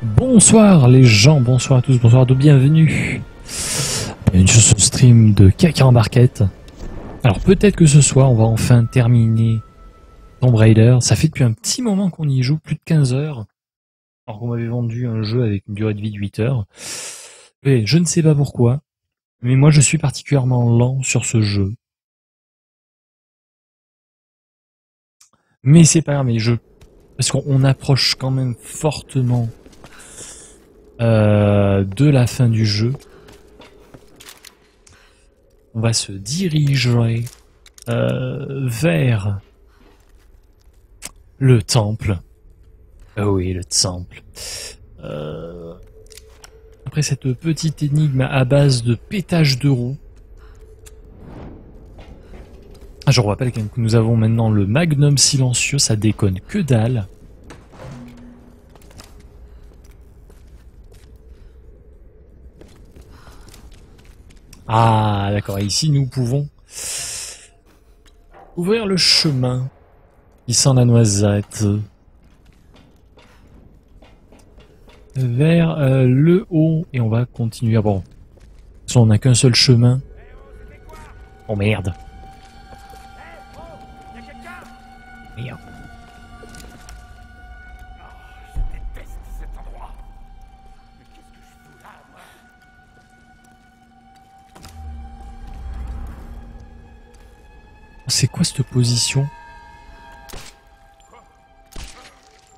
Bonsoir les gens, bonsoir à tous, bonsoir à tous, bienvenue. Bienvenue sur ce stream de Caca en barquette. Alors peut-être que ce soir on va enfin terminer Tomb Raider. Ça fait depuis un petit moment qu'on y joue, plus de 15 heures. Alors qu'on m'avait vendu un jeu avec une durée de vie de 8 heures. Et je ne sais pas pourquoi, mais moi je suis particulièrement lent sur ce jeu. Mais c'est pas grave, parce qu'on approche quand même fortement de la fin du jeu. On va se diriger vers le temple. Oh oui, le temple. Après cette petite énigme à base de pétage de roues. Je vous rappelle que nous avons maintenant le Magnum silencieux, ça déconne que dalle. Ah, d'accord. Et ici, nous pouvons ouvrir le chemin qui sent la noisette vers le haut. Et on va continuer. Ah bon, de toute façon, on n'a qu'un seul chemin. Oh merde. Merde. C'est quoi cette position?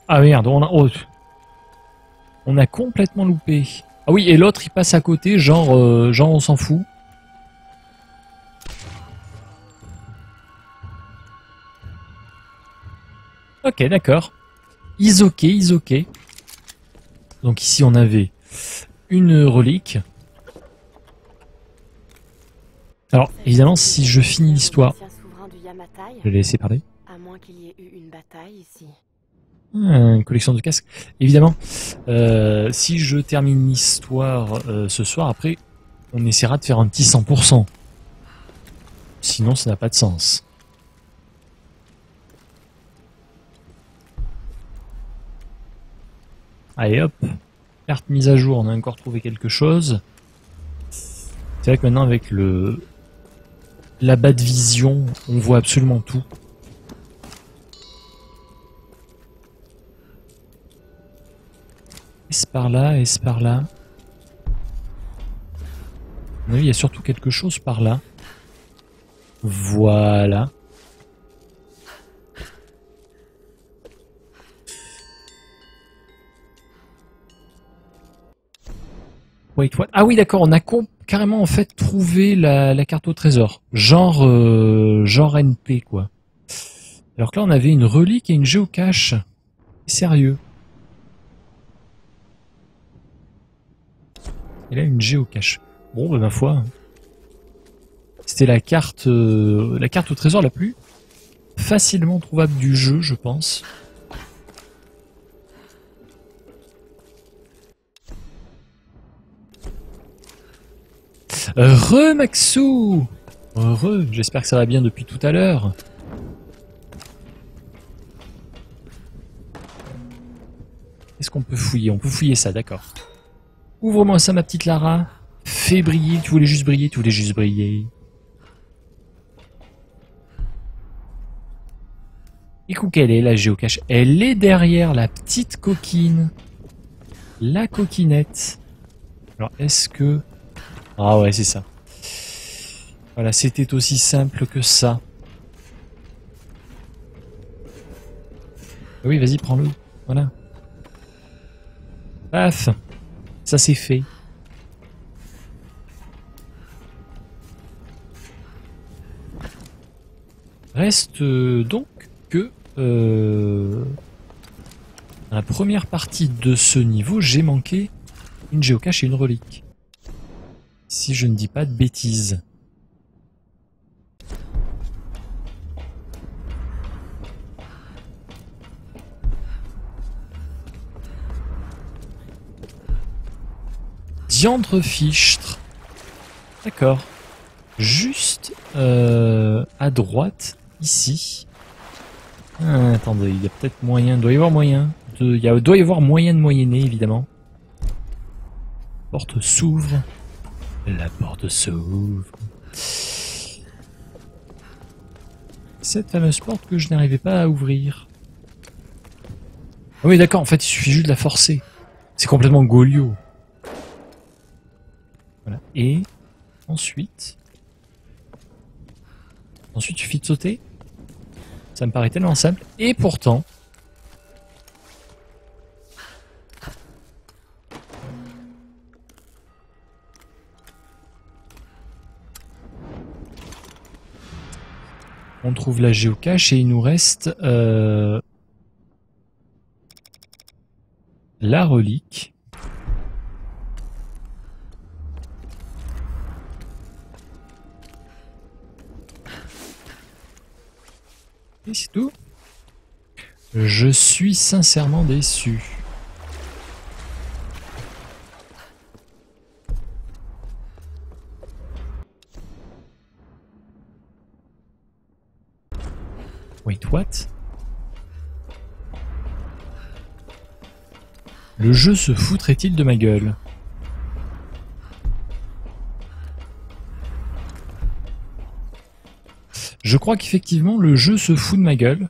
Ah merde, on a complètement loupé. Ah oui, et l'autre il passe à côté, genre on s'en fout. Ok, d'accord. Is ok. Donc ici on avait une relique. Alors évidemment, si je finis l'histoire, je vais laisser parler. À moins qu'il y ait eu une bataille ici. Une collection de casques. Évidemment, si je termine l'histoire ce soir, après, on essaiera de faire un petit 100%. Sinon, ça n'a pas de sens. Allez hop, carte mise à jour, on a encore trouvé quelque chose. C'est vrai que maintenant, avec la bas de vision, on voit absolument tout. Est-ce par là? Est-ce par là? Oui, il y a surtout quelque chose par là. Voilà. Wait, what? Ah oui, d'accord, on a carrément en fait trouvé la carte au trésor. Genre NP, quoi. Alors que là, on avait une relique et une géocache. Sérieux. Et là, une géocache. Bon, bah, ma foi. C'était la carte au trésor la plus facilement trouvable du jeu, je pense. Maxou! J'espère que ça va bien depuis tout à l'heure. Qu'est-ce qu'on peut fouiller? On peut fouiller ça, d'accord. Ouvre-moi ça, ma petite Lara. Fais briller, tu voulais juste briller. Et où qu'elle est, la géocache? Elle est derrière la petite coquine. La coquinette. Alors, est-ce que... Ah ouais, c'est ça. Voilà, c'était aussi simple que ça. Oui, vas-y, prends-le. Voilà. Paf. Ça c'est fait. Reste donc que dans la première partie de ce niveau, j'ai manqué une géocache et une relique. Si je ne dis pas de bêtises. Diantre-fichtre. D'accord. Juste à droite, ici. Ah, attendez, il y a peut-être moyen, doit y avoir moyen de moyenner, évidemment. porte s'ouvre. La porte s'ouvre. Cette fameuse porte que je n'arrivais pas à ouvrir. Ah oui, d'accord, en fait, il suffit juste de la forcer. C'est complètement Golio. Voilà. Et ensuite... Ensuite, il suffit de sauter. Ça me paraît tellement simple. Et pourtant... On trouve la géocache et il nous reste la relique. Et c'est tout. Je suis sincèrement déçu. Wait, what? Le jeu se foutrait-il de ma gueule? Je crois qu'effectivement le jeu se fout de ma gueule.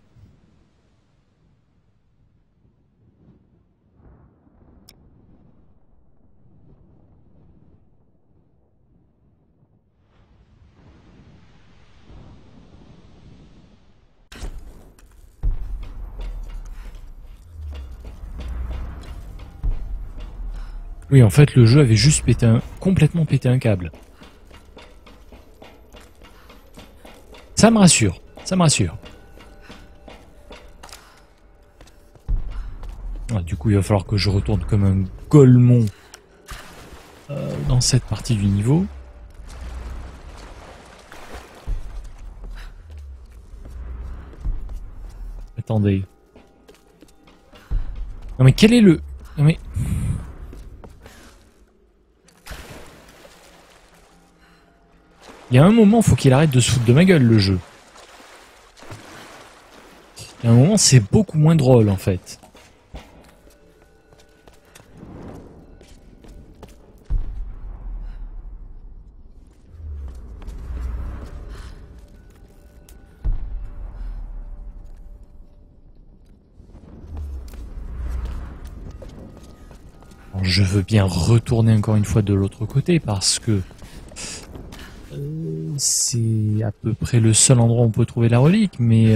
Oui, en fait, le jeu avait juste complètement pété un câble. Ça me rassure, ça me rassure. Ah, du coup, il va falloir que je retourne comme un golemon dans cette partie du niveau. Attendez. Non mais quel est le... Non mais... Il y a un moment, faut qu'il arrête de se foutre de ma gueule, le jeu. Il y a un moment, c'est beaucoup moins drôle, en fait. Alors, je veux bien retourner encore une fois de l'autre côté, parce que... c'est à peu près le seul endroit où on peut trouver la relique, mais...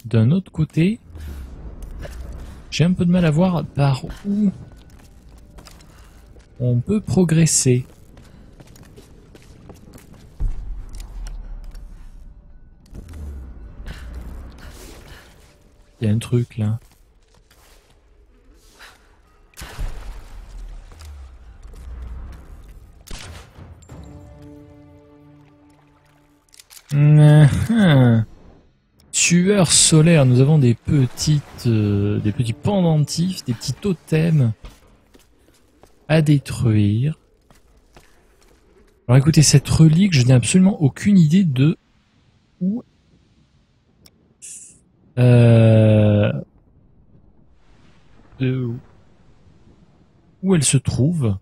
d'un autre côté, j'ai un peu de mal à voir par où on peut progresser. Il y a un truc là. Tueur solaire, nous avons des petits pendentifs, des petits totems à détruire. Alors écoutez, cette relique, je n'ai absolument aucune idée de où où elle se trouve.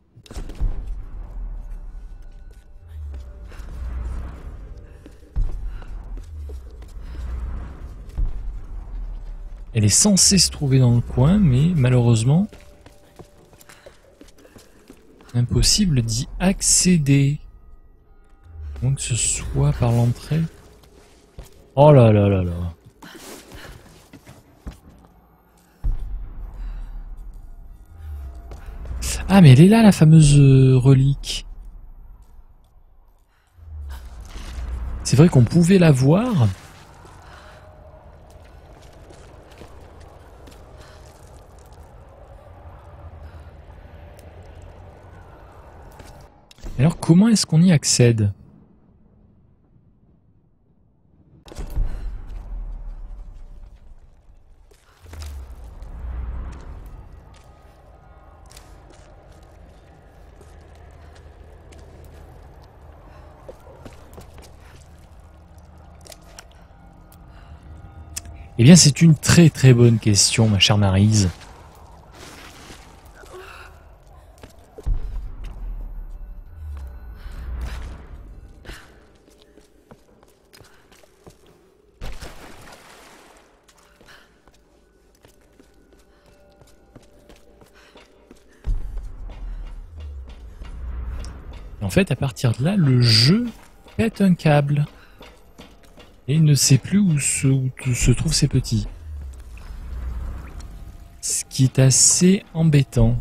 Elle est censée se trouver dans le coin, mais malheureusement, impossible d'y accéder. Donc que ce soit par l'entrée. Oh là là là là. Ah mais elle est là la fameuse relique. C'est vrai qu'on pouvait la voir. Alors comment est-ce qu'on y accède ? Eh bien, c'est une très très bonne question, ma chère Maryse. En fait, à partir de là, le jeu pète un câble. Et il ne sait plus où se trouvent ses petits. Ce qui est assez embêtant.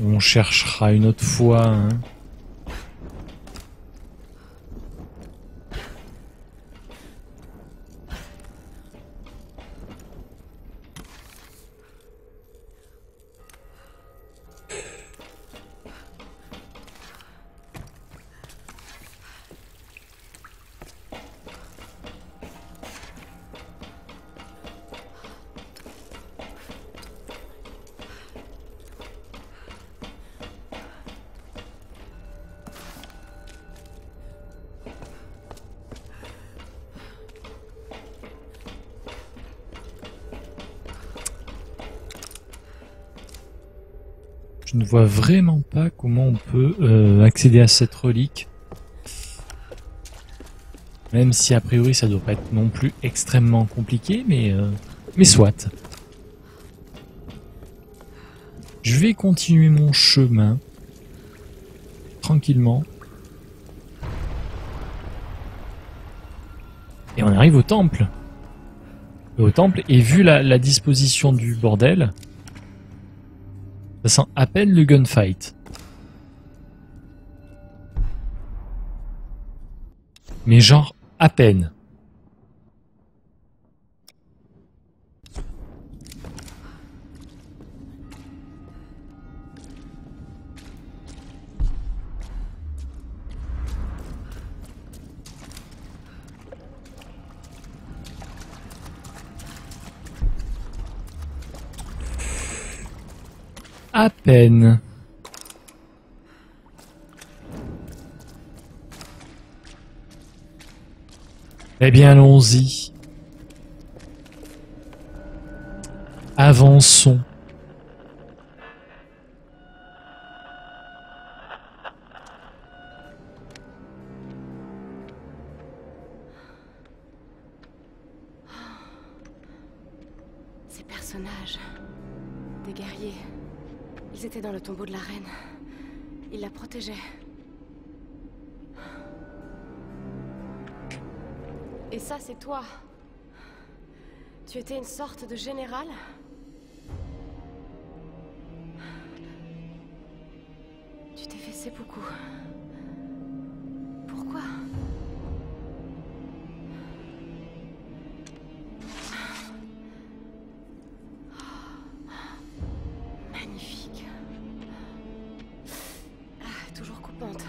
On cherchera une autre fois. Hein. Je ne vois vraiment pas comment on peut accéder à cette relique. Même si a priori ça doit pas être non plus extrêmement compliqué, mais soit. Je vais continuer mon chemin tranquillement. Et on arrive au temple. Et vu la disposition du bordel, ça sent à peine le gunfight. Mais genre à peine. À peine. Eh bien, allons-y. Avançons. Ces personnages, des guerriers, ils étaient dans le tombeau de la reine. Ils la protégeaient. Et ça, c'est toi. Tu étais une sorte de général? Tu t'es fait seppuku. Pourquoi? Magnifique. Ah, toujours coupante.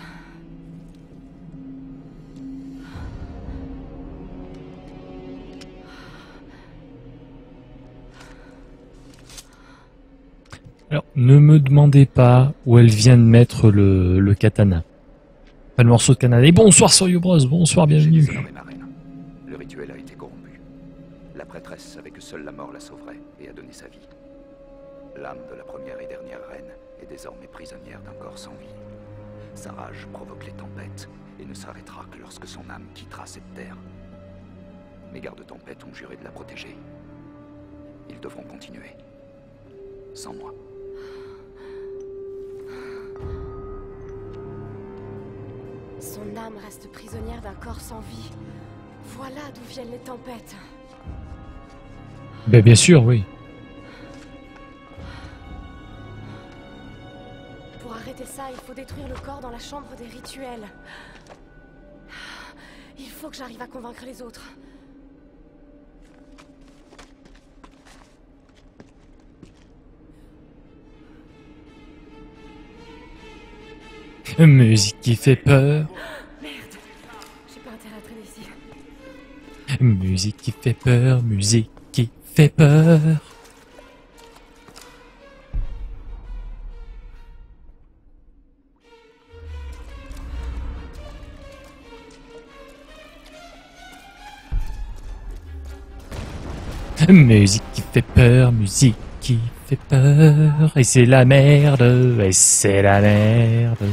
Alors, ne me demandez pas où elle vient de mettre le katana. Pas le morceau de katana. Et bonsoir Soryu Bros, bonsoir, bienvenue. Le rituel a été corrompu. La prêtresse savait que seule la mort la sauverait et a donné sa vie. L'âme de la première et dernière reine est désormais prisonnière d'un corps sans vie. Sa rage provoque les tempêtes et ne s'arrêtera que lorsque son âme quittera cette terre. Mes gardes-tempêtes ont juré de la protéger. Ils devront continuer. Sans moi. Son âme reste prisonnière d'un corps sans vie. Voilà d'où viennent les tempêtes. Ben, bien sûr, oui. ça, il faut détruire le corps dans la chambre des rituels. Il faut que j'arrive à convaincre les autres. Musique qui fait peur. Merde, j'ai pas intérêt à traîner ici. Musique qui fait peur, musique qui fait peur. Musique qui fait peur, musique qui fait peur. Et c'est la merde, et c'est la merde.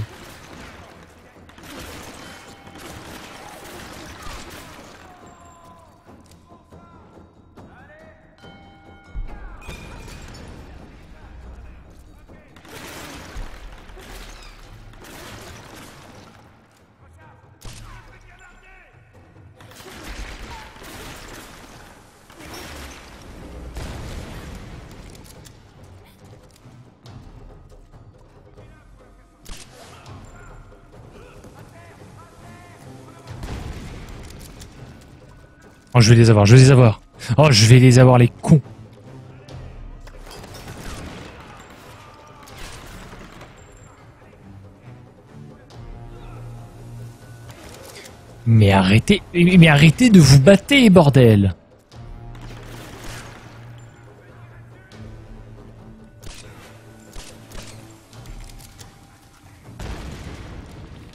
Oh, je vais les avoir, je vais les avoir. Oh, je vais les avoir, les cons. Mais arrêtez de vous battre, bordel.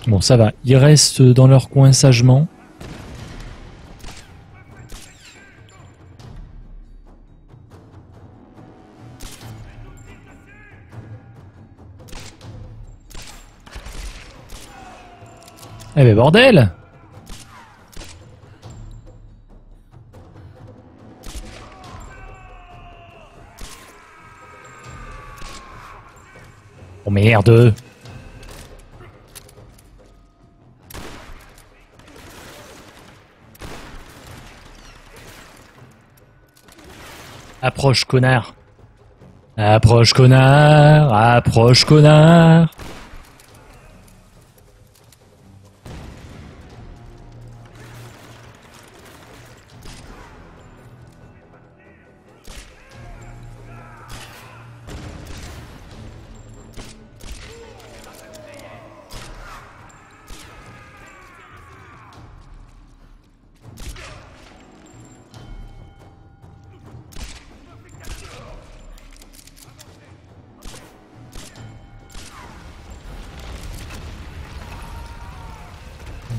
Bon, ça va. Ils restent dans leur coin sagement. Eh ben bordel! Oh merde! Approche, connard! Approche, connard! Approche, connard!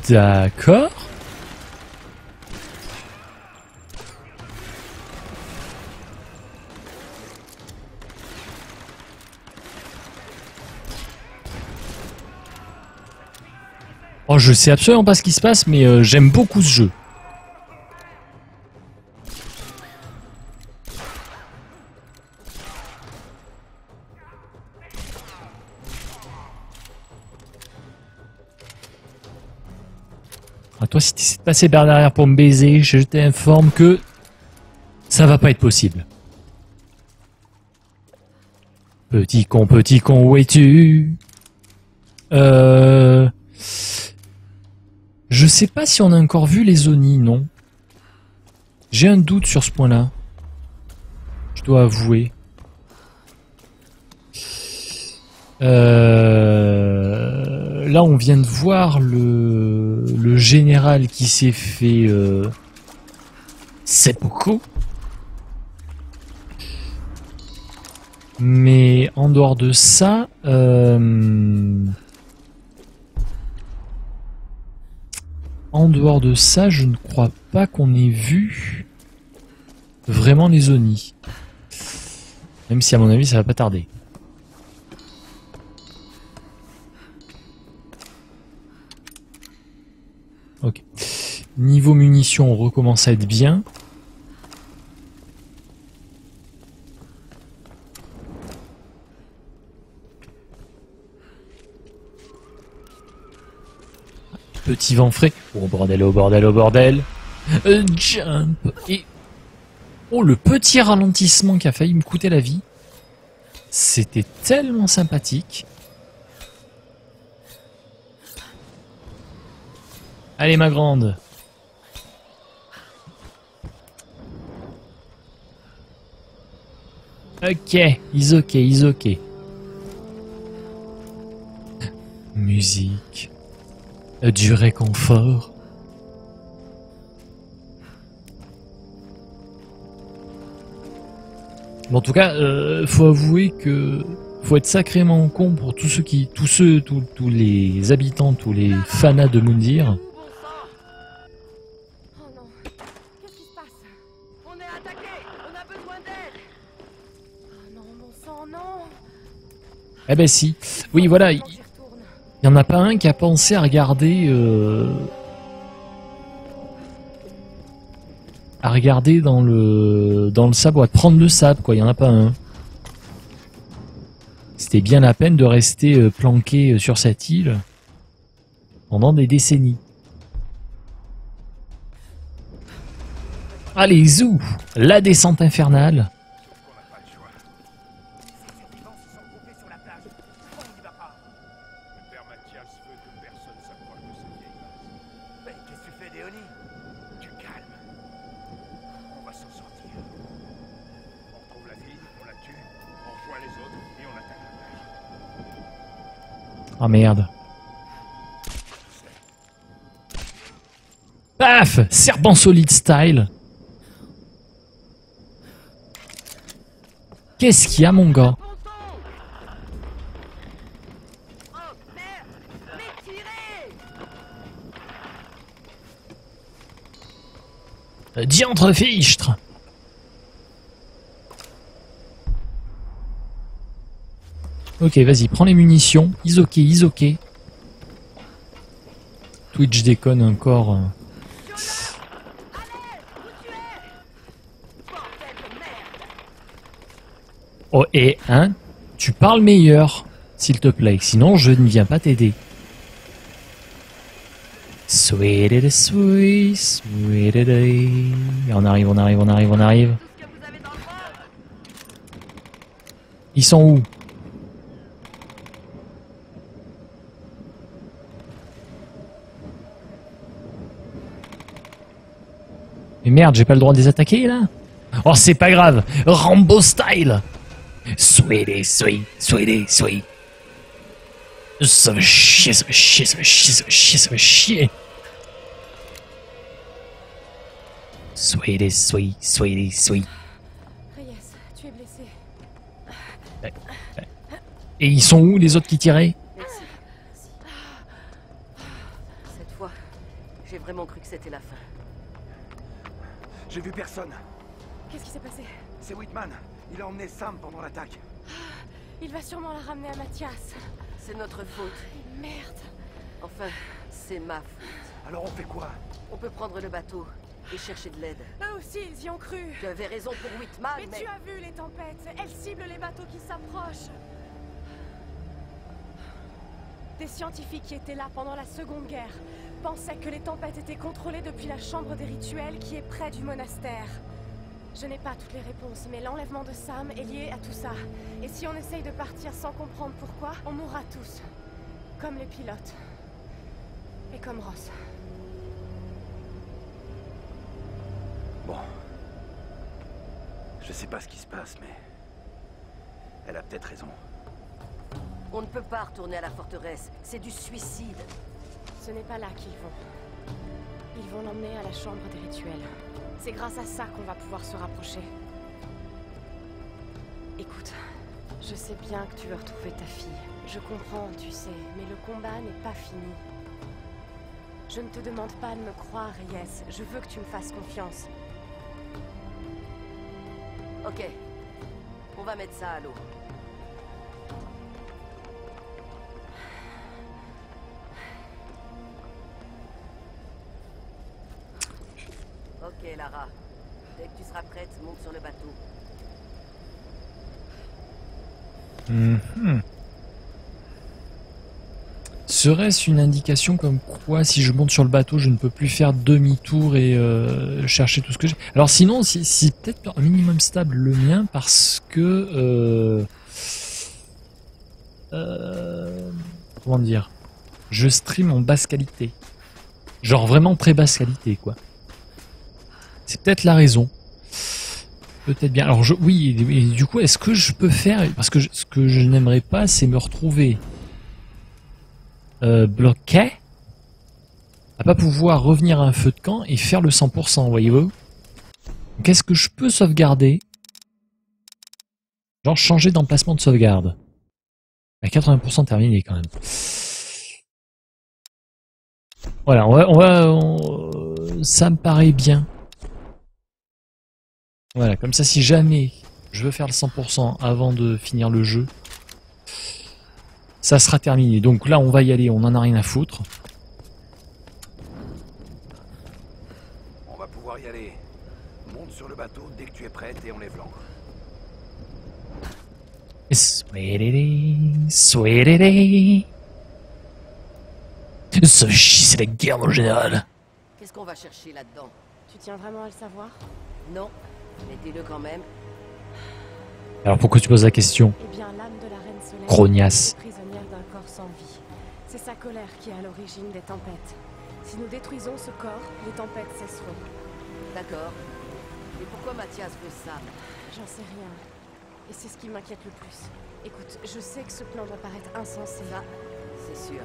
D'accord. Oh, je sais absolument pas ce qui se passe, mais j'aime beaucoup ce jeu. Ah, toi, si tu essaies de passer par derrière pour me baiser, je t'informe que ça va pas être possible. Petit con, où es-tu? Je sais pas si on a encore vu les Oni, non. J'ai un doute sur ce point-là. Je dois avouer. Là, on vient de voir le général qui s'est fait seppuku. Mais en dehors de ça, je ne crois pas qu'on ait vu vraiment les Oni. Même si à mon avis, ça va pas tarder. Ok. Niveau munitions, on recommence à être bien. Petit vent frais. Oh bordel, oh bordel, oh bordel. Jump. Et... oh, le petit ralentissement qui a failli me coûter la vie. C'était tellement sympathique. Allez ma grande. Ok, is ok. Musique. Du réconfort. Bon, en tout cas, faut avouer que faut être sacrément con pour tous les habitants, tous les fanas de Moundir. Oh non. Qu'est-ce qui se passe? On est attaqué. On a besoin d'aide. Oh non, bon sang, non. Eh ben si. Oui, voilà. Il Quand j'y retourne. y en a pas un qui a pensé à regarder dans le sable, ou à prendre le sable, quoi. Il y en a pas un. C'était bien la peine de rester planqué sur cette île pendant des décennies. Allez, zou! La descente infernale. Ah merde. Paf! Serpent solide style. Qu'est-ce qu'il y a, mon gars? Diantre fichtre. Ok, vas-y, prends les munitions. Is ok. Twitch déconne encore. Oh, et hein, tu parles meilleur, s'il te plaît, sinon je ne viens pas t'aider. Sweet, sweet. On arrive. Ils sont où? Mais merde, j'ai pas le droit de les attaquer là? Oh, c'est pas grave, Rambo style. Sweetie. Ça va chier. Sweetie. Reyes, tu es blessé. Et ils sont où les autres qui tiraient? Merci. Cette fois, j'ai vraiment cru que c'était la fin. J'ai vu personne. Qu'est-ce qui s'est passé? C'est Whitman. Il a emmené Sam pendant l'attaque. Il va sûrement la ramener à Mathias. C'est notre faute. Merde. Enfin, c'est ma faute. Alors on fait quoi? On peut prendre le bateau et chercher de l'aide. Eux aussi, ils y ont cru. Tu avais raison pour Whitman, Mais tu as vu les tempêtes. Elles ciblent les bateaux qui s'approchent. Des scientifiques qui étaient là pendant la Seconde Guerre pensaient que les tempêtes étaient contrôlées depuis la chambre des rituels qui est près du monastère. Je n'ai pas toutes les réponses, mais l'enlèvement de Sam est lié à tout ça. Et si on essaye de partir sans comprendre pourquoi, on mourra tous. Comme les pilotes. Et comme Ross. Bon. Je sais pas ce qui se passe, mais... Elle a peut-être raison. on ne peut pas retourner à la forteresse. C'est du suicide. Ce n'est pas là qu'ils vont. Ils vont l'emmener à la chambre des rituels. C'est grâce à ça qu'on va pouvoir se rapprocher. Écoute, je sais bien que tu veux retrouver ta fille. Je comprends, tu sais, mais le combat n'est pas fini. Je ne te demande pas de me croire, Reyes. Je veux que tu me fasses confiance. Ok. On va mettre ça à l'eau. Ok, Lara. Dès que tu seras prête, monte sur le bateau. Serait-ce une indication comme quoi, si je monte sur le bateau, je ne peux plus faire demi-tour et chercher tout ce que j'ai? Alors sinon, si peut-être un minimum stable le mien, parce que... comment dire? Je stream en basse qualité. Genre vraiment très basse qualité, quoi. C'est peut-être la raison. Peut-être bien. Alors oui, et du coup, est-ce que je peux faire... Parce que ce que je n'aimerais pas, c'est me retrouver bloqué, à pas pouvoir revenir à un feu de camp et faire le 100%, voyez-vous. Donc est-ce que je peux sauvegarder? Genre changer d'emplacement de sauvegarde. À 80% terminé quand même. Voilà, ça me paraît bien. Voilà, comme ça, si jamais je veux faire le 100% avant de finir le jeu, ça sera terminé. Donc là, on va y aller, on en a rien à foutre. On va pouvoir y aller. Monte sur le bateau dès que tu es prête et enlève l'ancre. Ceci, c'est la guerre en général. Qu'est-ce qu'on va chercher là-dedans? Tu tiens vraiment à le savoir? Non, mais dis-le quand même. Alors pourquoi tu poses la question? Eh bien, l'âme de la reine solaire Grognasse. est prisonnière d'un corps sans vie. C'est sa colère qui est à l'origine des tempêtes. Si nous détruisons ce corps, les tempêtes cesseront. D'accord. Et pourquoi Mathias veut ça? J'en sais rien. Et c'est ce qui m'inquiète le plus. Écoute, je sais que ce plan doit paraître insensé. Ça, c'est sûr.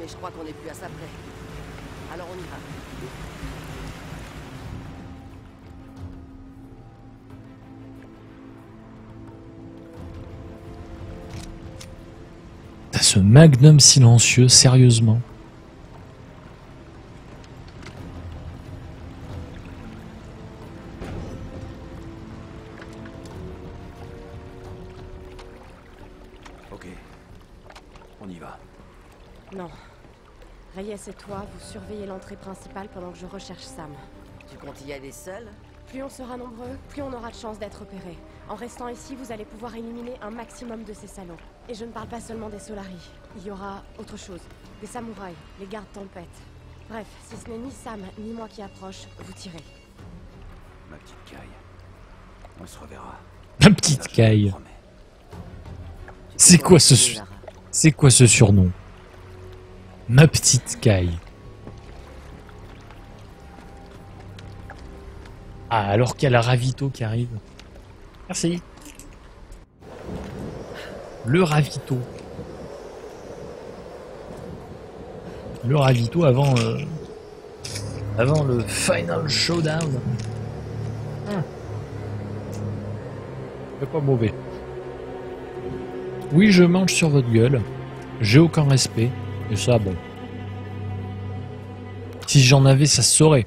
Mais je crois qu'on n'est plus à ça près. Alors on y va. T'as ce magnum silencieux, sérieusement. Ok. On y va. Non. Reyes et toi, vous surveillez l'entrée principale pendant que je recherche Sam. Tu comptes y aller seul? Plus on sera nombreux, plus on aura de chances d'être repérés. En restant ici, vous allez pouvoir éliminer un maximum de ces salauds. Et je ne parle pas seulement des Solari. Il y aura autre chose. Des samouraïs, les gardes tempête. Bref, si ce n'est ni Sam ni moi qui approche, vous tirez. Ma petite caille. On se reverra. La petite caille. C'est quoi ce Lara. C'est quoi ce surnom? Ma petite caille. Ah, alors qu'il y a la ravito qui arrive. Merci. Le ravito. Le ravito avant le final showdown. C'est pas mauvais. Oui, je mange sur votre gueule. J'ai aucun respect. Et ça, bon. Si j'en avais, ça se saurait.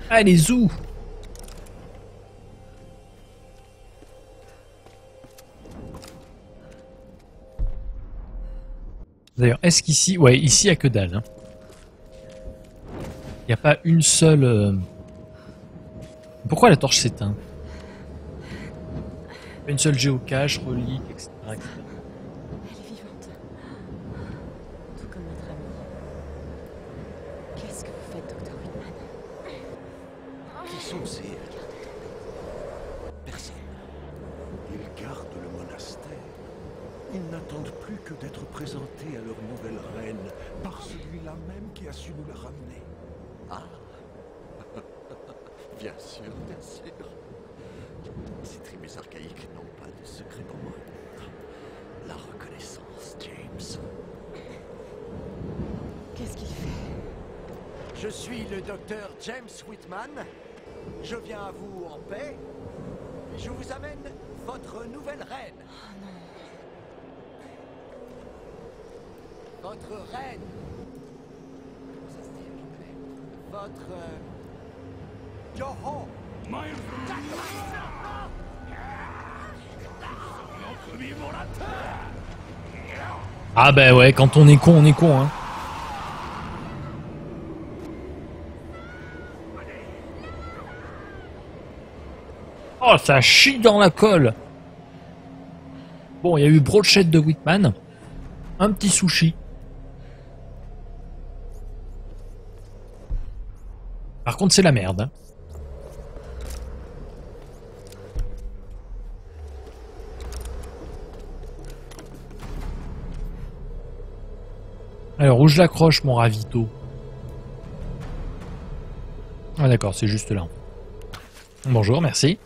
Allez, zou! D'ailleurs, est-ce qu'ici... Ouais, ici, il n'y a que dalle. Il n'y a pas une seule... Pourquoi la torche s'éteint? Pas une seule géocache, relique, etc. Elle est vivante. Tout comme notre ami. Qu'est-ce que vous faites, Dr. Whitman? Qui sont ces... Personne. Ils gardent le monastère. Ils n'attendent plus que d'être présentés à leur nouvelle reine par celui-là même qui a su nous la ramener. Ah. Bien sûr, bien sûr. Ces tribus archaïques n'ont pas de secret pour moi. La reconnaissance, James. Qu'est-ce qu'il fait? Je suis le docteur James Whitman. Je viens à vous en paix. Je vous amène votre nouvelle reine. Oh non. Votre reine. Comment ça se dit, je connais. Votre... Joho. Ah bah ouais, quand on est con, hein. Oh, ça chie dans la colle. Bon, il y a eu brochette de Whitman. Un petit sushi. Par contre, c'est la merde. Hein. Alors, où je l'accroche, mon ravito? Ah d'accord, c'est juste là. Bonjour, merci.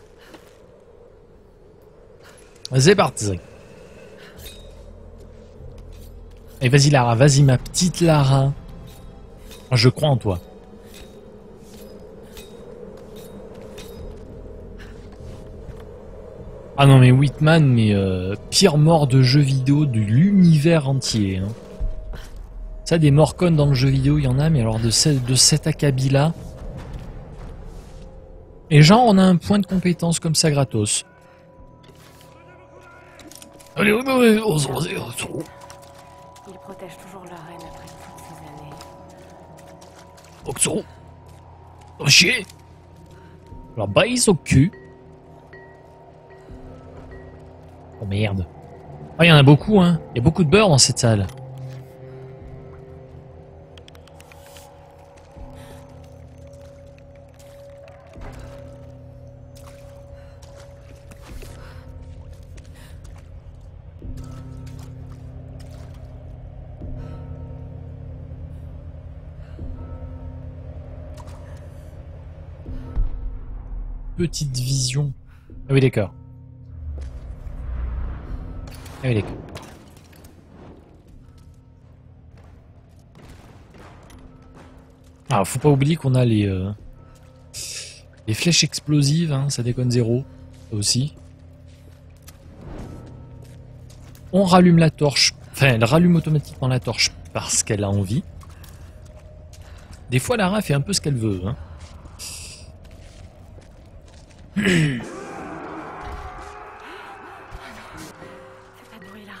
C'est parti. Et vas-y Lara, vas-y ma petite Lara. Je crois en toi. Ah non mais Whitman, mais pire mort de jeu vidéo de l'univers entier. Hein. Ça, des morcones dans le jeu vidéo, il y en a, mais alors de cet acabit-là. Et genre, on a un point de compétence comme ça gratos. Allez, Ils protègent toujours la reine après toutes ces années. Oxo. Oh chier. Alors baise au cul. Oh merde. Ah, il y en a beaucoup, hein. Il y a beaucoup de beurre dans cette salle. Petite vision. Ah oui, d'accord. Ah oui, d'accord. Alors, faut pas oublier qu'on a les flèches explosives, hein, ça déconne zéro, ça aussi. On rallume la torche, enfin, elle rallume automatiquement la torche parce qu'elle a envie. Des fois, Lara fait un peu ce qu'elle veut, hein. Fais pas de bruit, Lara.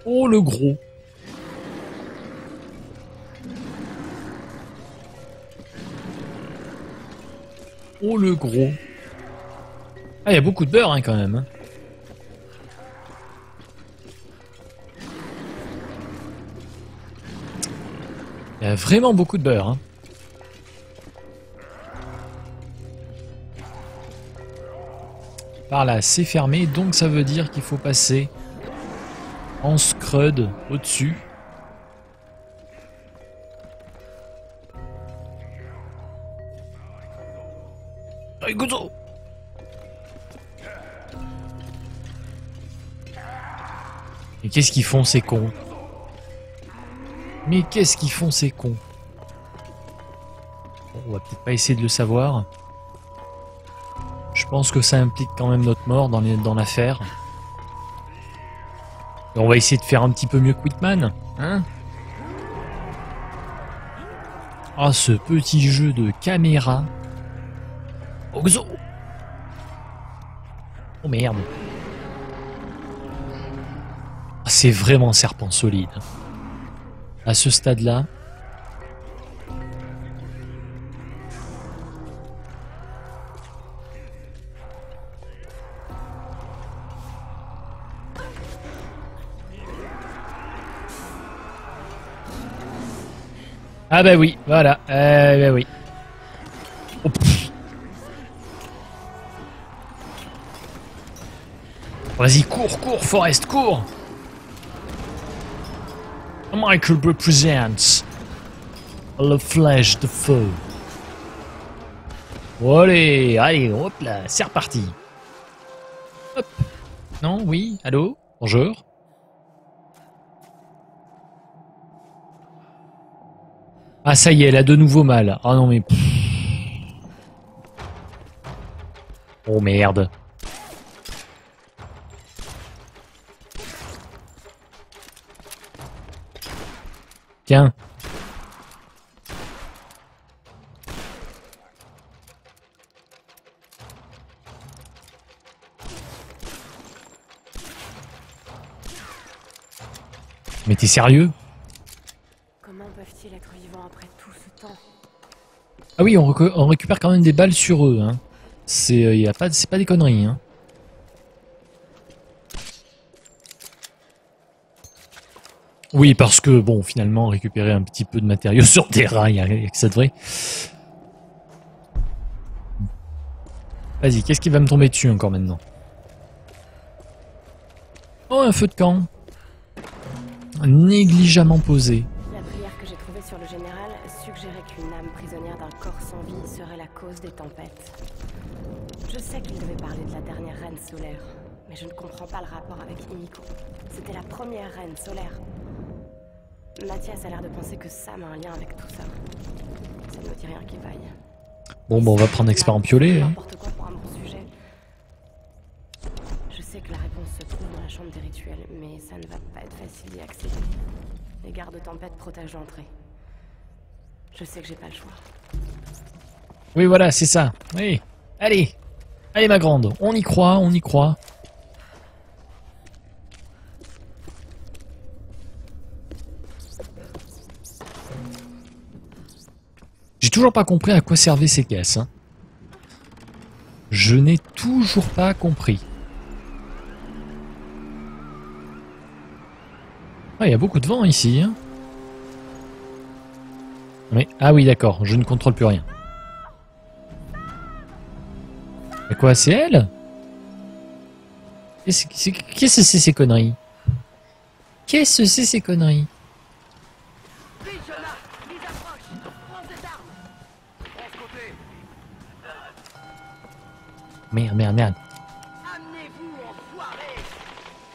Oh, le gros. Oh, le gros. Ah, il y a beaucoup de beurre, hein, quand même. Hein. Il y a vraiment beaucoup de beurre, hein. Par là, c'est fermé, donc ça veut dire qu'il faut passer en scrud au-dessus. Gozo. Mais qu'est-ce qu'ils font ces cons? Mais qu'est-ce qu'ils font ces cons? Bon, on va peut-être pas essayer de le savoir. Je pense que ça implique quand même notre mort dans l'affaire. Et on va essayer de faire un petit peu mieux que Whitman, hein? Ah, ce petit jeu de caméra. Oxo. Oh merde. Ah, c'est vraiment un serpent solide. À ce stade-là. Ah bah oui, voilà. Bah oui. Oh, vas-y, cours, cours, Forrest, cours. Michael represents le flèche de feu. Allez, allez, hop là, c'est reparti. Hop. Non, oui, allô, bonjour. Ah ça y est, elle a de nouveau mal. Ah non mais... Oh merde. Tiens. Mais t'es sérieux? Comment peuvent-ils être vivants après tout ce temps? Ah oui, on récupère quand même des balles sur eux. Hein. C'est pas des conneries. Hein. Oui, parce que, bon, finalement, récupérer un petit peu de matériaux sur terrain, il n'y a que ça de vrai. Vas-y, qu'est-ce qui va me tomber dessus encore maintenant? Oh, un feu de camp. négligemment posée. La prière que j'ai trouvée sur le général suggérait qu'une âme prisonnière d'un corps sans vie serait la cause des tempêtes. Je sais qu'il devait parler de la dernière reine solaire, mais je ne comprends pas le rapport avec Himiko. C'était la première reine solaire. Mathias a l'air de penser que Sam a un lien avec tout ça. Ça ne me dit rien qui vaille. Bon, on va prendre expert en piolet. Hein. N'importe quoi pour un bon sujet. Je sais que la réponse se trouve dans la chambre des rituels, mais ça ne va pas être facile d'y accéder. Les gardes tempête protègent l'entrée. Je sais que j'ai pas le choix. Oui, voilà, c'est ça. Oui. Allez. Allez, ma grande. On y croit, on y croit. J'ai toujours pas compris à quoi servaient ces caisses. Hein. Je n'ai toujours pas compris. Ah, il y a beaucoup de vent ici. Hein. Mais, ah oui, d'accord, je ne contrôle plus rien. Mais quoi, c'est elle? Qu'est-ce que c'est ces conneries? Qu'est-ce que c'est ces conneries? Merde.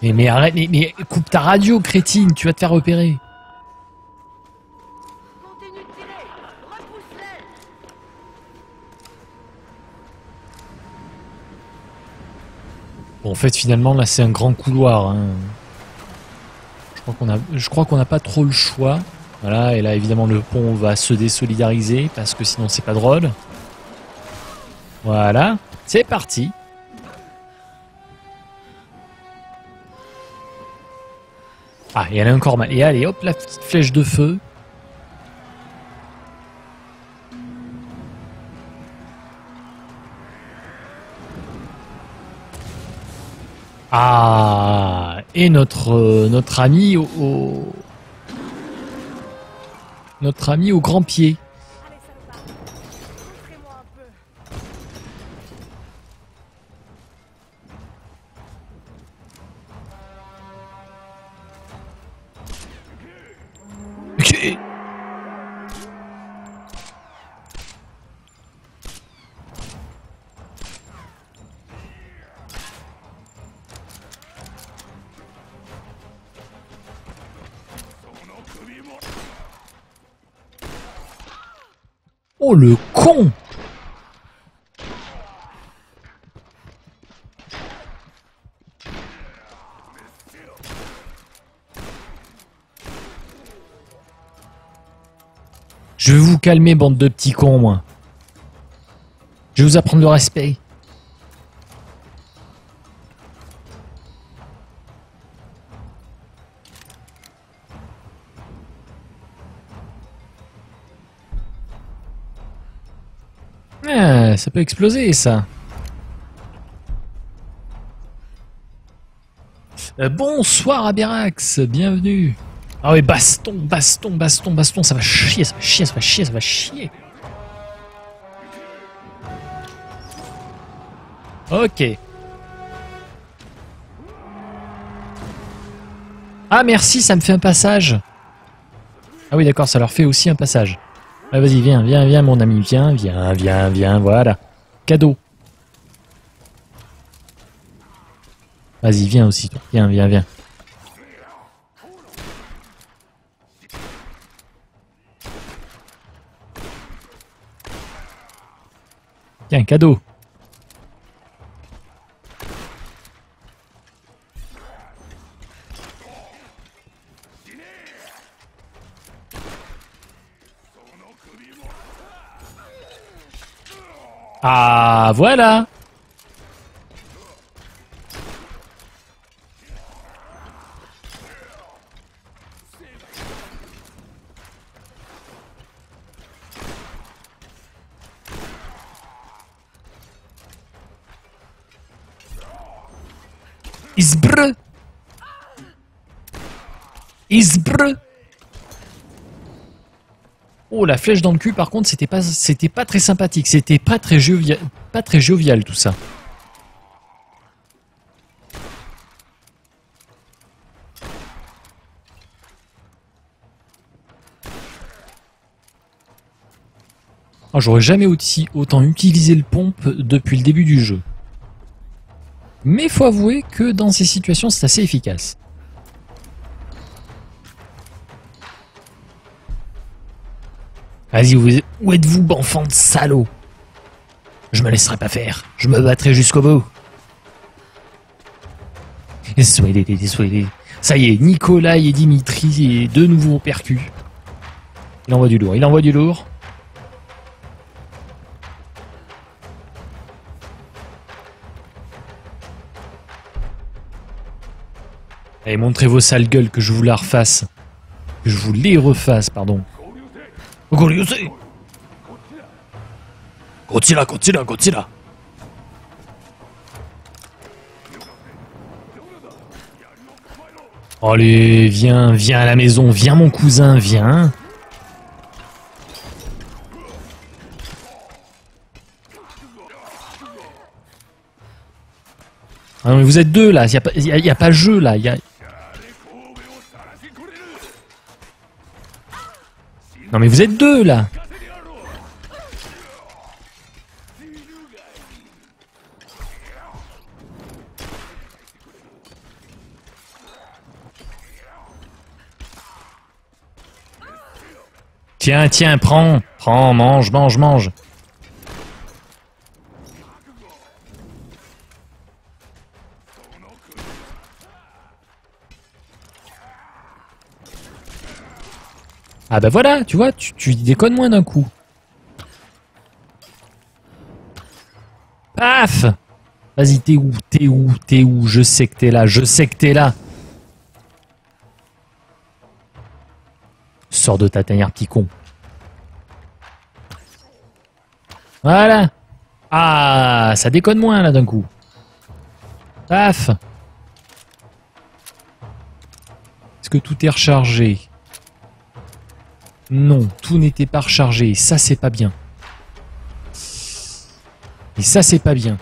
Mais arrête, mais coupe ta radio, crétine, tu vas te faire repérer. Bon, en fait, finalement, là, c'est un grand couloir. Hein. Je crois qu'on n'a pas trop le choix. Voilà, et là, évidemment, le pont va se désolidariser parce que sinon, c'est pas drôle. Voilà, c'est parti. Ah, et elle est encore mal. Et allez, hop, la petite flèche de feu. Ah, et notre ami notre ami au grand pied. Allez, salopard. Montrez-moi un peu. Ok. Oh le con! Je vais vous calmer, bande de petits cons, moi. Je vais vous apprendre le respect. Ah, ça peut exploser, ça. Bonsoir Aberax, bienvenue. Ah oui, baston, ça va chier, ça va chier. Ok. Ah merci, ça me fait un passage. Ah oui d'accord, ça leur fait aussi un passage. Ah, vas-y, viens mon ami, viens, voilà. Cadeau. Vas-y, viens aussi, toi. Viens. Tiens, cadeau. Ah, voilà. Isbre. Oh, la flèche dans le cul, par contre, c'était pas très sympathique. C'était pas très jovial, tout ça. Oh, j'aurais jamais aussi autant utilisé le pompe depuis le début du jeu. Mais faut avouer que dans ces situations, c'est assez efficace. Vas-y, où êtes-vous, enfant de salaud? Je me laisserai pas faire. Je me battrai jusqu'au bout. Soyez. Ça y est, Nicolas et Dimitri et de nouveau au percu. Il envoie du lourd, il envoie du lourd. Allez, montrez vos sales gueules que je vous la refasse. Que je vous les refasse, pardon. Godzilla. Allez, viens à la maison, viens mon cousin, viens. Ah non mais vous êtes deux là, il y a pas jeu là, Non mais vous êtes deux là. Tiens, prends, mange. Ah bah voilà, tu vois, tu déconnes moins d'un coup. Paf! Vas-y, t'es où? Je sais que t'es là. Sors de ta tanière, petit con. Voilà. Ah, ça déconne moins là d'un coup. Paf. Est-ce que tout est rechargé? Non, tout n'était pas rechargé. Ça, c'est pas bien. Et ça, c'est pas bien.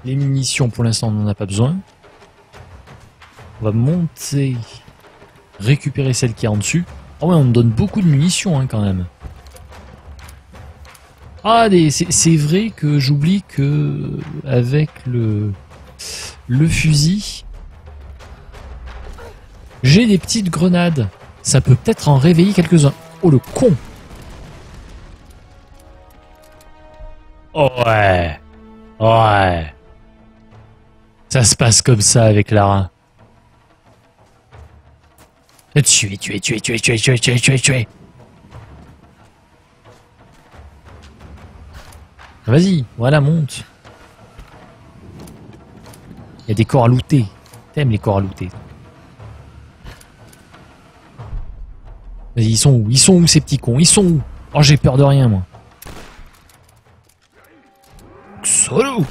Les munitions, pour l'instant, on n'en a pas besoin. On va monter. Récupérer celle qui est en dessus. Ah ouais, on me donne beaucoup de munitions hein, quand même. Ah, c'est vrai que j'oublie que avec le fusil, j'ai des petites grenades. Ça peut peut-être en réveiller quelques-uns. Oh le con! Ouais. Ça se passe comme ça avec Lara. Tuer. Vas-y, voilà, monte. Il y a des corps à looter. T'aimes les corps à looter. Vas-y, ils sont où ces petits cons? Ils sont où? Oh, j'ai peur de rien, moi. Solo!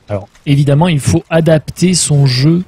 Alors, évidemment, il faut adapter son jeu.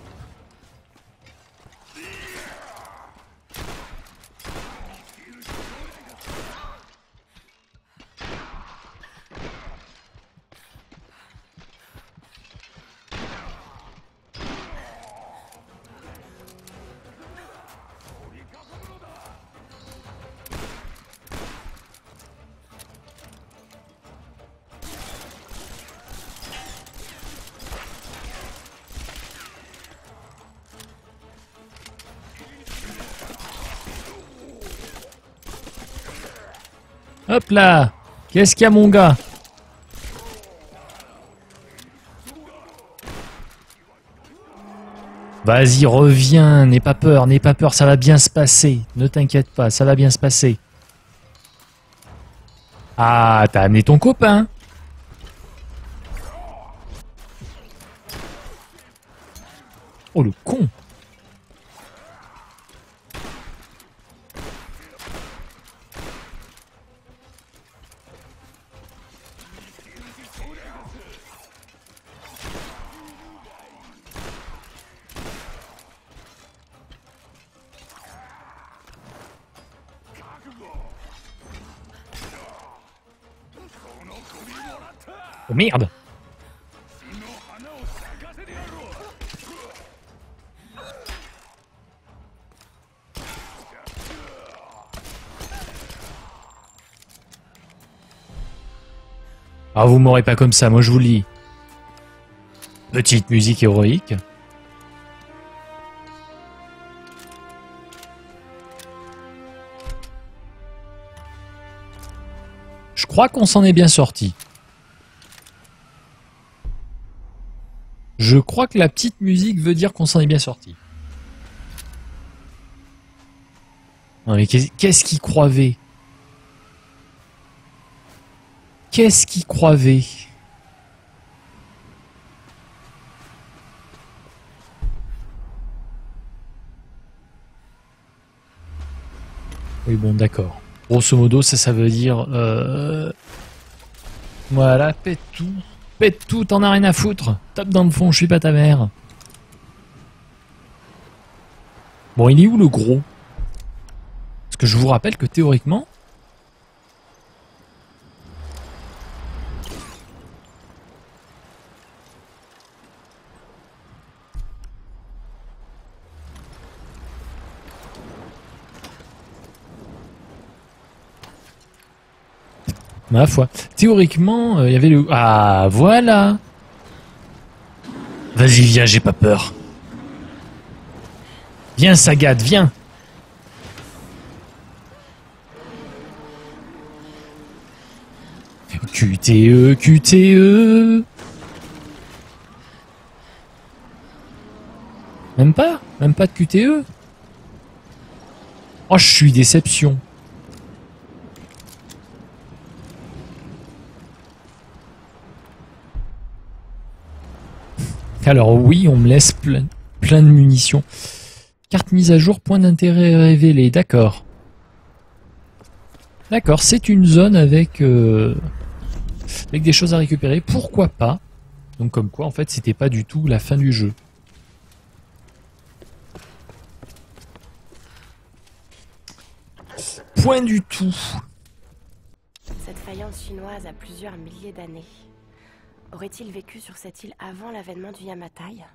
Hop là! Qu'est-ce qu'il y a, mon gars? Vas-y, reviens, n'aie pas peur, ça va bien se passer. Ne t'inquiète pas, ça va bien se passer. Ah, t'as amené ton copain. Oh, le con. Oh merde! Ah, vous m'aurez pas comme ça, moi je vous le dis. Petite musique héroïque. Je crois qu'on s'en est bien sorti. Je crois que la petite musique veut dire qu'on s'en est bien sorti. Non mais qu'est-ce qu'il croyait? Qu'est-ce qu'il croyait? Oui bon d'accord. Grosso modo ça veut dire voilà, pète tout. Pète tout, t'en as rien à foutre. Tape dans le fond, je suis pas ta mère. Bon, il est où le gros? Parce que je vous rappelle que théoriquement... Ma foi. Théoriquement, il y avait le... Ah, voilà. Vas-y, viens, j'ai pas peur. Viens, Sagat, viens. QTE, QTE. Même pas de QTE. Oh, je suis déception. Alors oui, on me laisse plein de munitions. Carte mise à jour, point d'intérêt révélé, d'accord. D'accord, c'est une zone avec des choses à récupérer, pourquoi pas. Donc comme quoi, en fait, c'était pas du tout la fin du jeu. Point du tout. Cette faïence chinoise a plusieurs milliers d'années. Aurait-il vécu sur cette île avant l'avènement du Yamatai?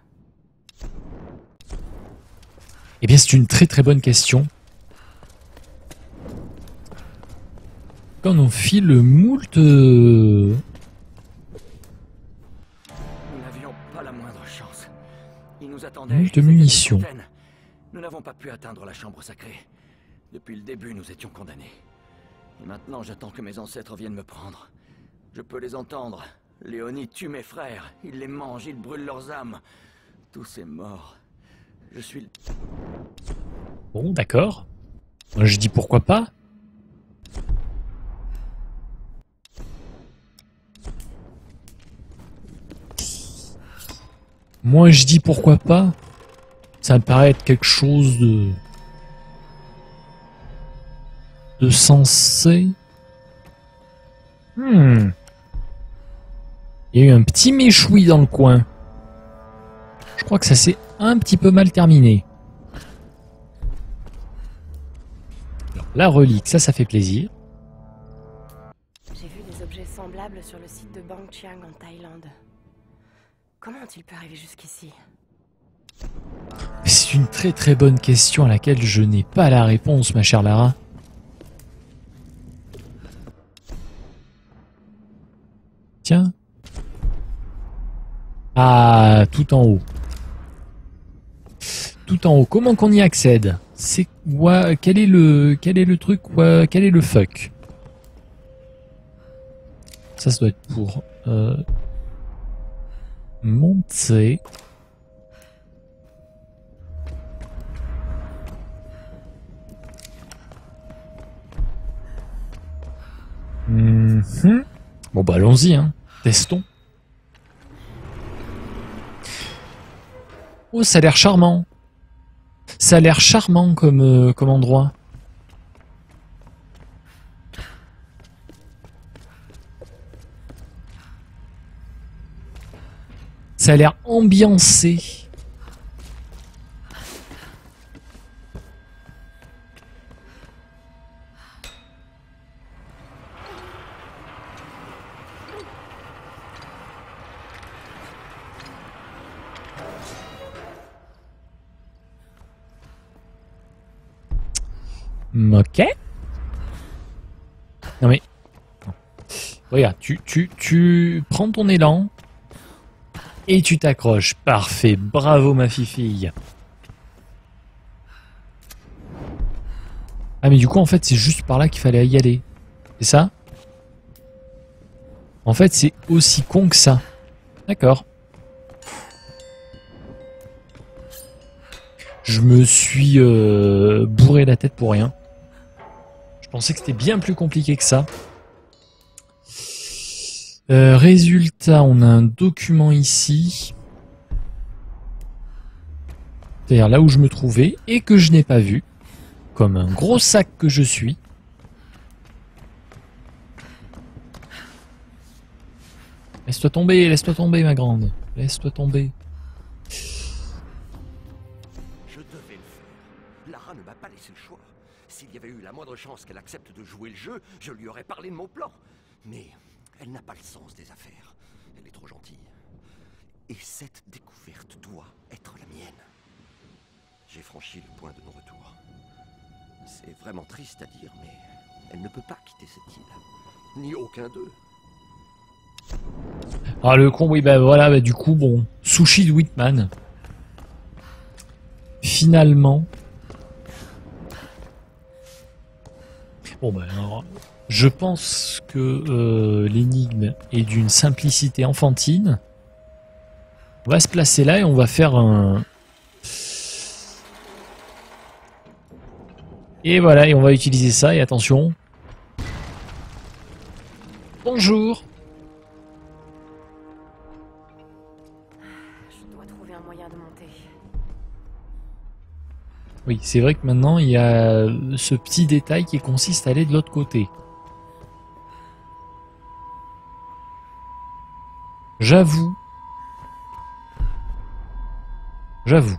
Eh bien, c'est une très très bonne question. Quand on file moult... Nous n'avions pas la moindre chance. Ils nous attendaient. Moult munitions. Nous n'avons pas pu atteindre la chambre sacrée. Depuis le début, nous étions condamnés. Et maintenant, j'attends que mes ancêtres viennent me prendre. Je peux les entendre. Léonie tue mes frères. Ils les mangent, ils brûlent leurs âmes. Tous est mort. Je suis... Bon, d'accord. Moi, je dis pourquoi pas. Moi, je dis pourquoi pas. Ça me paraît être quelque chose de sensé. Il y a eu un petit méchoui dans le coin. Je crois que ça s'est un petit peu mal terminé. Alors, la relique, ça fait plaisir. J'ai vu des objets semblables sur le site de Bangchiang en Thaïlande. Comment ont-ils pu arriver jusqu'ici? C'est une très très bonne question à laquelle je n'ai pas la réponse, ma chère Lara. Tiens. Ah, tout en haut. Tout en haut. Comment qu'on y accède? C'est quoi? Quel est le truc? Quel est le fuck? Ça doit être pour monter. Bon bah allons-y, hein. Testons. Oh, ça a l'air charmant. Ça a l'air charmant comme endroit. Ça a l'air ambiancé. Ok. Non mais... Regarde, tu prends ton élan et tu t'accroches. Parfait, bravo ma fifille. Ah mais du coup en fait c'est juste par là qu'il fallait y aller. C'est ça? En fait c'est aussi con que ça. D'accord. Je me suis bourré la tête pour rien. Je pensais que c'était bien plus compliqué que ça. Résultat, on a un document ici. C'est-à-dire là où je me trouvais et que je n'ai pas vu. Comme un gros sac que je suis. Laisse-toi tomber ma grande. Laisse-toi tomber. Je devais le faire. Lara ne m'a pas laissé le choix. S'il y avait eu la moindre chance qu'elle accepte de jouer le jeu, je lui aurais parlé de mon plan. Mais elle n'a pas le sens des affaires. Elle est trop gentille. Et cette découverte doit être la mienne. J'ai franchi le point de non-retour. C'est vraiment triste à dire, mais elle ne peut pas quitter cette île. Ni aucun d'eux. Ah le con, oui bah voilà, bah, du coup bon, Sushi de Whitman. Finalement. Bon bah alors, je pense que l'énigme est d'une simplicité enfantine. On va se placer là et on va faire un... Et voilà, et on va utiliser ça, et attention. Bonjour. Je dois trouver un moyen de monter. Oui, c'est vrai que maintenant, il y a ce petit détail qui consiste à aller de l'autre côté. J'avoue. J'avoue.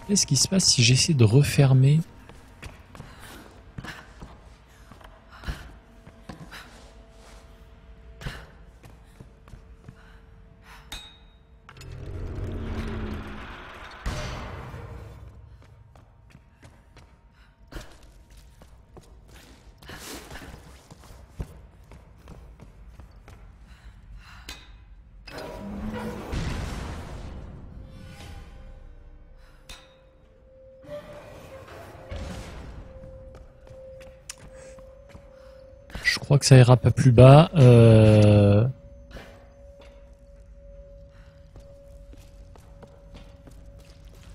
Qu'est-ce qui se passe si j'essaie de refermer ? Je crois que ça ira pas plus bas. Non,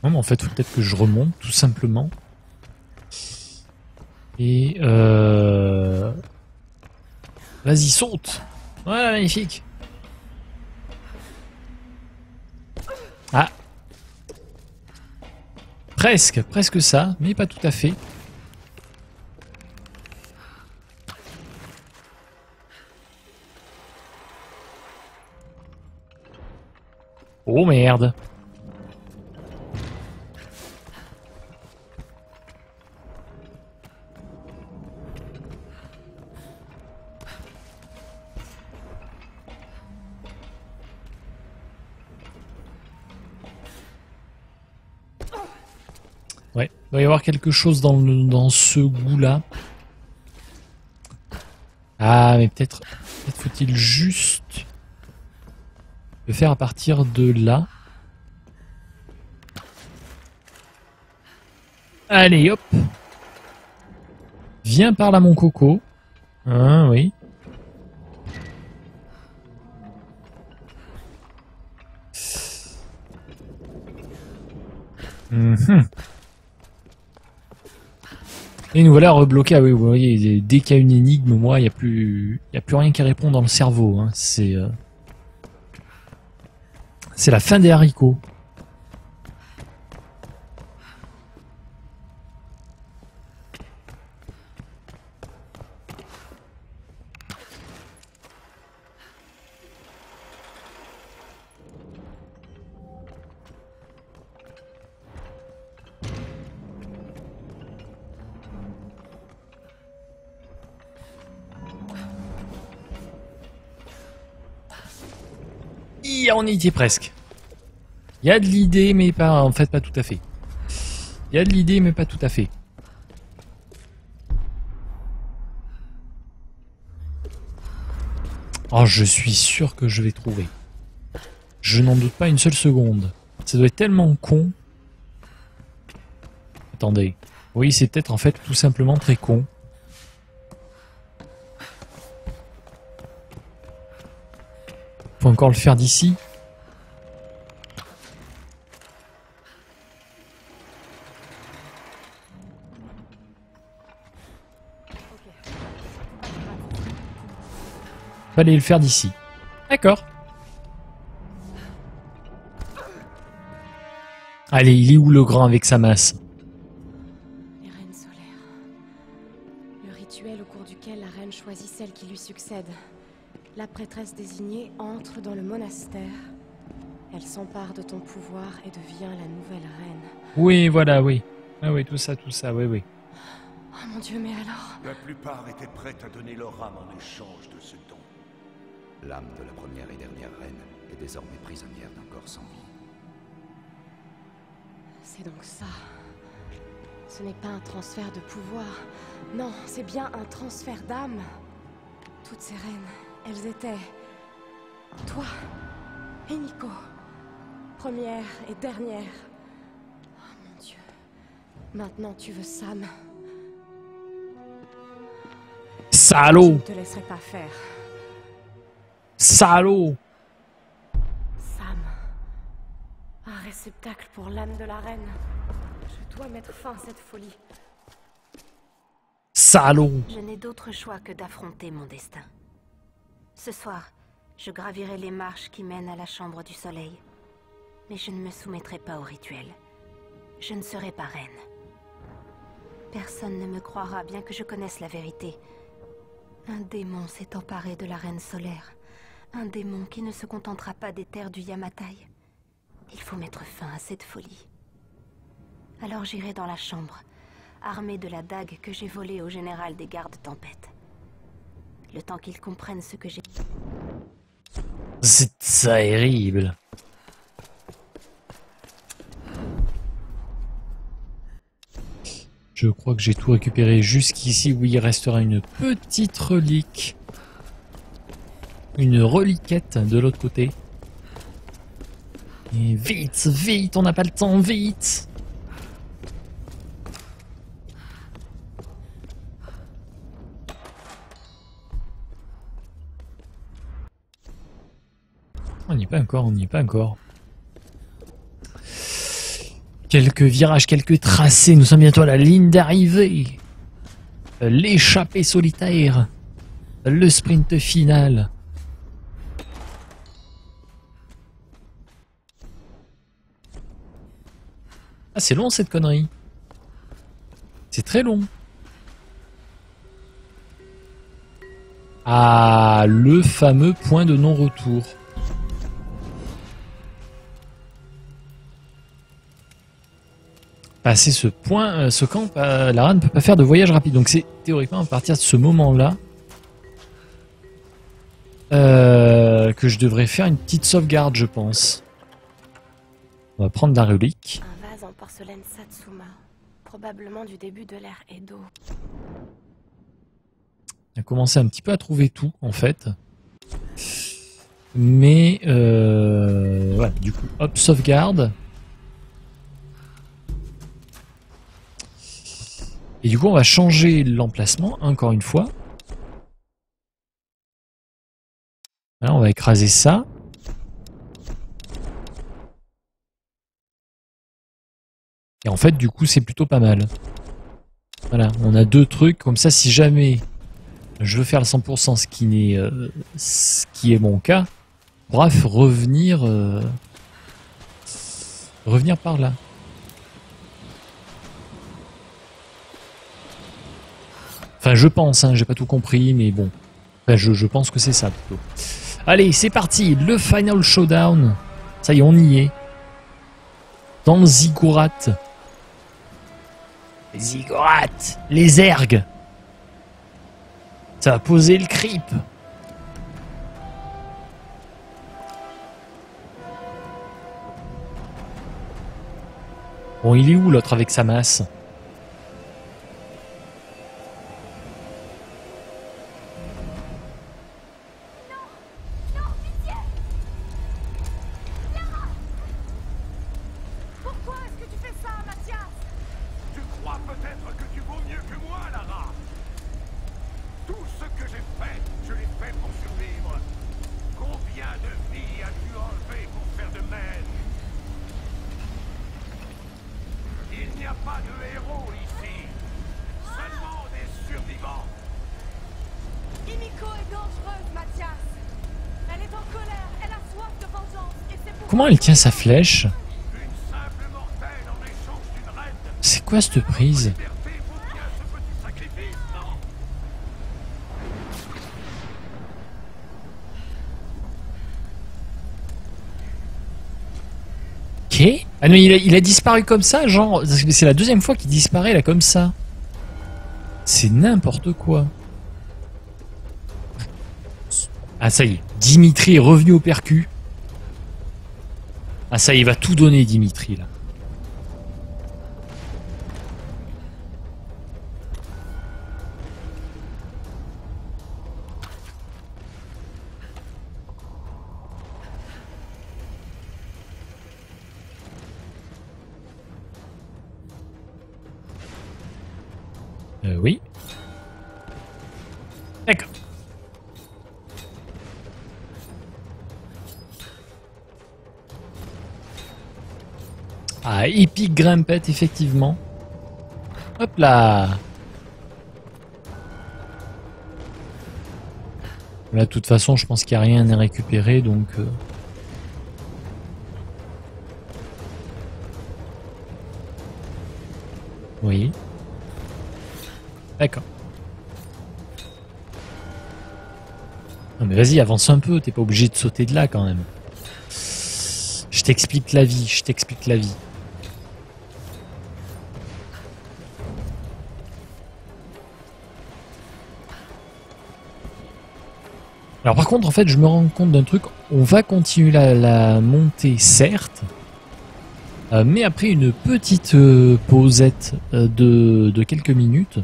mais en fait, faut peut-être que je remonte, tout simplement. Et vas-y, saute. Voilà, magnifique. Ah. Presque ça, mais pas tout à fait. Oh merde. Ouais, il doit y avoir quelque chose dans ce goût-là. Ah, mais peut-être faut-il juste le faire à partir de là. Allez, hop. Viens par là, mon coco. Hein, oui. Et nous voilà rebloqués. Ah oui, vous voyez, dès qu'il y a une énigme, moi, il n'y a plus rien qui répond dans le cerveau. Hein. C'est la fin des haricots. On y était presque. Il y a de l'idée, mais pas, en fait, pas tout à fait. Il y a de l'idée, mais pas tout à fait. Oh, je suis sûr que je vais trouver. Je n'en doute pas une seule seconde. Ça doit être tellement con. Attendez. Oui, c'est peut-être en fait tout simplement très con. Faut encore le faire d'ici. Fallait le faire d'ici. D'accord. Allez, il est où le grand avec sa masse? Les reines solaires. Le rituel au cours duquel la reine choisit celle qui lui succède. La prêtresse désignée entre dans le monastère. Elle s'empare de ton pouvoir et devient la nouvelle reine. Oui, voilà, oui. Ah oui, tout ça, oui, oui. Oh mon Dieu, mais alors... La plupart étaient prêtes à donner leur âme en échange de ce don. L'âme de la première et dernière reine est désormais prisonnière d'un corps sans vie. C'est donc ça. Ce n'est pas un transfert de pouvoir. Non, c'est bien un transfert d'âme. Toutes ces reines, elles étaient... toi et Nico. Première et dernière. Oh mon Dieu. Maintenant tu veux Sam. Salaud! Je ne te laisserai pas faire. Salaud! Sam. Un réceptacle pour l'âme de la reine. Je dois mettre fin à cette folie. Salaud! Je n'ai d'autre choix que d'affronter mon destin. Ce soir, je gravirai les marches qui mènent à la chambre du soleil. Mais je ne me soumettrai pas au rituel. Je ne serai pas reine. Personne ne me croira bien que je connaisse la vérité. Un démon s'est emparé de la reine solaire. Un démon qui ne se contentera pas des terres du Yamatai. Il faut mettre fin à cette folie. Alors j'irai dans la chambre, armée de la dague que j'ai volée au général des gardes tempête. Le temps qu'il comprenne ce que j'ai... C'est terrible. Je crois que j'ai tout récupéré jusqu'ici où il restera une petite relique. Une reliquette de l'autre côté. Et vite, vite, on n'a pas le temps, vite! On n'y est pas encore, on n'y est pas encore. Quelques virages, quelques tracés, nous sommes bientôt à la ligne d'arrivée. L'échappée solitaire. Le sprint final. Ah, c'est long cette connerie. C'est très long. Ah, le fameux point de non-retour. Passer ce point, ce camp, la reine ne peut pas faire de voyage rapide. Donc c'est théoriquement à partir de ce moment-là que je devrais faire une petite sauvegarde, je pense. On va prendre la relique. Un vase en porcelaine Satsuma, probablement du début de l'ère Edo. On a commencé un petit peu à trouver tout, en fait. Mais, voilà, du coup, hop, sauvegarde. Et du coup, on va changer l'emplacement, encore une fois. Là, on va écraser ça. Et en fait, du coup, c'est plutôt pas mal. Voilà, on a deux trucs. Comme ça, si jamais je veux faire le 100%, ce qui est mon cas, bref, revenir par là. Enfin, je pense, hein, j'ai pas tout compris, mais bon. Enfin, je pense que c'est ça, plutôt. Allez, c'est parti, le Final Showdown. Ça y est, on y est. Dans le Ziggurat. Les Ziggurat, les ergs. Ça va poser le creep. Bon, il est où l'autre avec sa masse? Comment elle tient sa flèche? C'est quoi cette prise? Ok. Ah non, il a disparu comme ça, genre... C'est la deuxième fois qu'il disparaît là comme ça. C'est n'importe quoi. Ah ça y est, Dimitri est revenu au percu. Ah ça y est, il va tout donner Dimitri là. Oui. D'accord. Ah, Epic Grimpette, effectivement. Hop là. Là, de toute façon, je pense qu'il n'y a rien à récupérer, donc... Oui. D'accord. Non mais vas-y, avance un peu, t'es pas obligé de sauter de là quand même. Je t'explique la vie, je t'explique la vie. Alors par contre, en fait, je me rends compte d'un truc. On va continuer la montée, certes. Mais après une petite pausette de quelques minutes.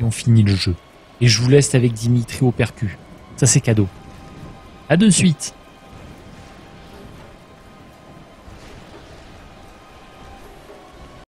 Et on finit le jeu. Et je vous laisse avec Dimitri au percu. Ça c'est cadeau. À de suite.